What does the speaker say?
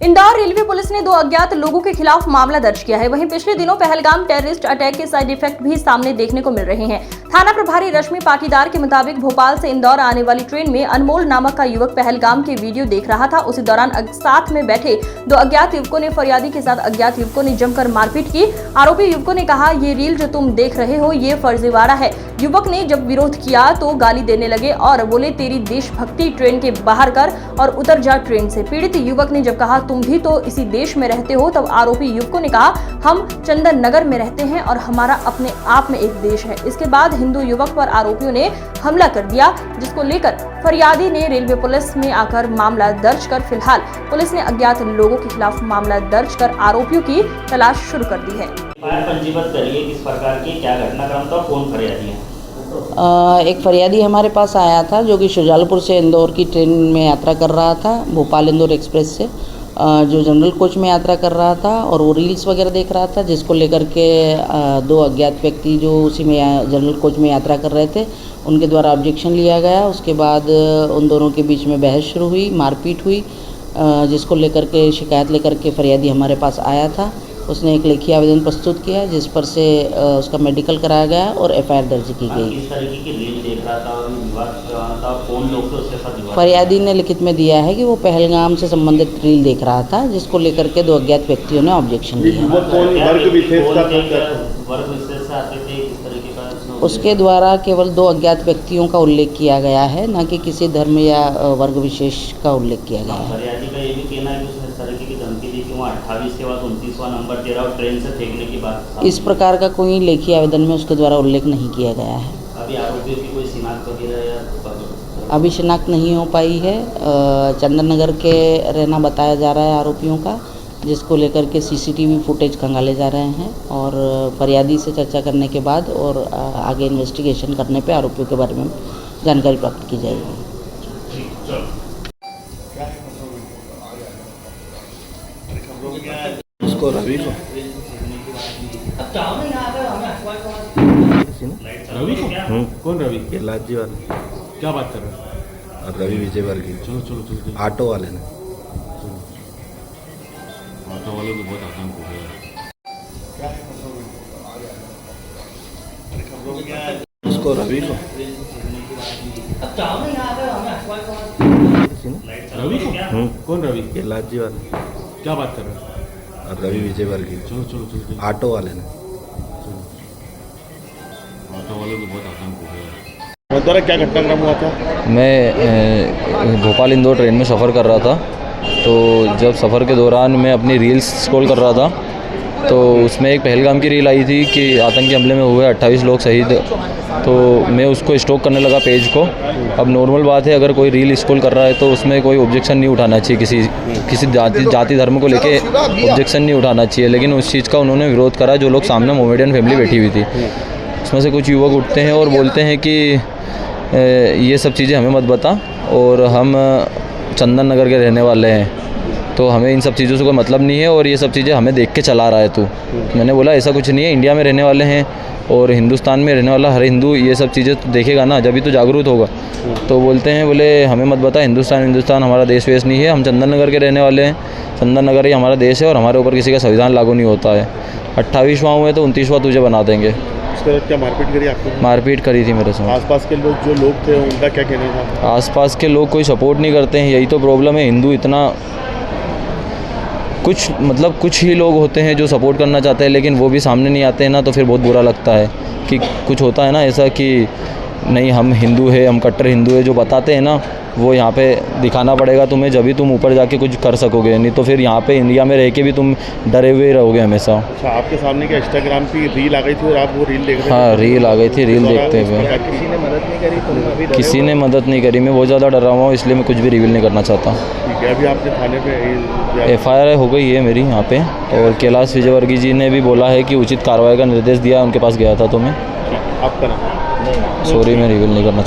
Indore railway police ने 2 अज्ञात लोगों के खिलाफ मामला दर्ज किया है। वहीं पिछले दिनों पहलगाम टेररिस्ट अटैक के साइड इफेक्ट भी सामने देखने को मिल रहे हैं। थाना प्रभारी रश्मि पाटीदार के मुताबिक भोपाल से इंदौर आने वाली ट्रेन में अनमोल नामक का युवक पहलगाम के वीडियो देख रहा था। उसी दौरान साथ में बैठे 2 अज्ञात युवकों ने फरियादी के साथ अज्ञात युवकों ने जमकर मारपीट की। आरोपी युवकों ने कहा, ये रील जो तुम देख रहे हो ये फर्जीवाड़ा है। युवक ने जब विरोध किया तो गाली देने लगे और बोले, तेरी देशभक्ति ट्रेन के बाहर कर और उतर जा ट्रेन से। पीड़ित युवक ने जब कहा, तुम भी तो इसी देश में रहते हो, तब आरोपी युवकों ने कहा, हम चंदन नगर में रहते हैं और हमारा अपने आप में एक देश है। इसके बाद हिंदू युवक पर आरोपियों ने हमला कर दिया, जिसको लेकर फरियादी ने रेलवे पुलिस में आकर मामला दर्ज कर फिलहाल पुलिस ने अज्ञात लोगों के खिलाफ मामला दर्ज कर आरोपियों की तलाश शुरू कर दी है। पंजीबद्ध करिए, किस प्रकार की क्या घटनाक्रम था, कौन फरियादी है? एक फरियादी हमारे पास आया था जो कि शुजालपुर से इंदौर की ट्रेन में यात्रा कर रहा था, भोपाल इंदौर एक्सप्रेस से, जो जनरल कोच में यात्रा कर रहा था और वो रील्स वगैरह देख रहा था, जिसको लेकर के 2 अज्ञात व्यक्ति जो उसी में जनरल कोच में यात्रा कर रहे थे उनके द्वारा ऑब्जेक्शन लिया गया। उसके बाद उन दोनों के बीच में बहस शुरू हुई, मारपीट हुई, जिसको लेकर के शिकायत लेकर के फरियादी हमारे पास आया था। उसने एक लेखी आवेदन प्रस्तुत किया जिस पर से उसका मेडिकल कराया गया और एफआईआर दर्ज की गई। किस तरीके की रील देख रहा था और विवाद था, कौन लोग थे उसके साथ? फरियादी ने लिखित में दिया है कि वो पहलगाम से संबंधित रील देख रहा था, जिसको लेकर के 2 अज्ञात व्यक्तियों ने ऑब्जेक्शन लिया। उसके द्वारा केवल 2 अज्ञात व्यक्तियों का उल्लेख किया गया है, न कि किसी धर्म या वर्ग विशेष का उल्लेख किया गया है। फरियादी का ये भी कहना है कि उसने इस तरीके की धमकी दी कि वो 28 के बाद 29वां नंबर दे रहा और ट्रेन से फेंकने की बात। इस प्रकार का कोई लेखी आवेदन में उसके द्वारा उल्लेख नहीं किया गया है। अभी आरोपियों की कोई शिनाख्त वगैरह या अभी शिनाख्त नहीं हो पाई है। चंदन नगर के रहना बताया जा रहा है आरोपियों का, जिसको लेकर के सीसीटीवी फुटेज खंगाले जा रहे हैं और फरियादी से चर्चा करने के बाद और आगे इन्वेस्टिगेशन करने पे आरोपियों के बारे में जानकारी प्राप्त की जाएगी। इसको रवि को रवि को कौन रवि? ये लाजी वाले क्या बात कर रहे हैं? रवि विजय वर्गीय। चलो चलो चलो, ऑटो वाले ने। ऑटो वालों को बहुत आतंक हो गया। इसको रवि को रवि को कौन रवि? ये लाजी वाले क्या बात कर रहे हैं? रवि विजय वर्गीय। चलो चलो चलो, ऑटो वाले ने। ऑटो वालों को बहुत आतंक हो गया। द्वारा क्या घटनाक्रम हुआ था? मैं भोपाल इंदौर ट्रेन में सफ़र कर रहा था, तो जब सफ़र के दौरान मैं अपनी रील्स स्क्रॉल कर रहा था तो उसमें एक पहलगाम की रील आई थी कि आतंकी हमले में हुए 28 लोग शहीद। तो मैं उसको स्टॉक करने लगा पेज को। अब नॉर्मल बात है, अगर कोई रील स्क्रॉल कर रहा है तो उसमें कोई ऑब्जेक्शन नहीं उठाना चाहिए, किसी जाति धर्म को लेके ऑब्जेक्शन नहीं उठाना चाहिए। लेकिन उस चीज़ का उन्होंने विरोध करा। जो लोग सामने मोमेडियन फैमिली बैठी हुई थी, उसमें से कुछ युवक उठते हैं और बोलते हैं कि ये सब चीज़ें हमें मत बता और हम चंदन नगर के रहने वाले हैं, तो हमें इन सब चीज़ों से कोई मतलब नहीं है और ये सब चीज़ें हमें देख के चला रहा है तू। मैंने बोला ऐसा कुछ नहीं है, इंडिया में रहने वाले हैं और हिंदुस्तान में रहने वाला हर हिंदू ये सब चीज़ें तो देखेगा ना, जब भी तो जागरूक होगा। तो बोलते हैं, बोले हमें मत बता, हिंदुस्तान हमारा देश वेश नहीं है, हम चंदन नगर के रहने वाले हैं, चंदन नगर ही हमारा देश है और हमारे ऊपर किसी का संविधान लागू नहीं होता है। 28वां हुए तो 29वां तुझे बना देंगे। क्या मारपीट करी आपको? मारपीट करी थी मेरे साथ। आसपास के लोग थे उनका क्या कहना था? आसपास के लोग कोई सपोर्ट नहीं करते हैं, यही तो प्रॉब्लम है। हिंदू इतना कुछ ही लोग होते हैं जो सपोर्ट करना चाहते हैं, लेकिन वो भी सामने नहीं आते हैं ना, तो फिर बहुत बुरा लगता है कि कुछ होता है ना ऐसा कि नहीं हम हिंदू है, हम कट्टर हिंदू है, जो बताते हैं ना वो यहाँ पे दिखाना पड़ेगा तुम्हें, जब भी तुम ऊपर जाके कुछ कर सकोगे, नहीं तो फिर यहाँ पे इंडिया में रह के भी तुम डरे हुए रहोगे हमेशा। अच्छा, आपके सामने क्या इंस्टाग्राम की रील आ गई थी और आप वो रील देख रहे थे? हाँ, रील आ गई थी, रील देखते हुए। किसी ने मदद नहीं करी? किसी ने मदद नहीं करी। मैं बहुत ज़्यादा डरा हुआ हूँ, इसलिए मैं कुछ भी रिवील नहीं करना चाहता। ठीक है, अभी आपने थाने पे एफआईआर हो गई है मेरी यहाँ पे, और कैलाश विजयवर्गीय जी ने भी बोला है कि उचित कार्रवाई का निर्देश दिया, उनके पास गया था। तो मैं आपका नाम? सॉरी, मैं रिवील नहीं करना।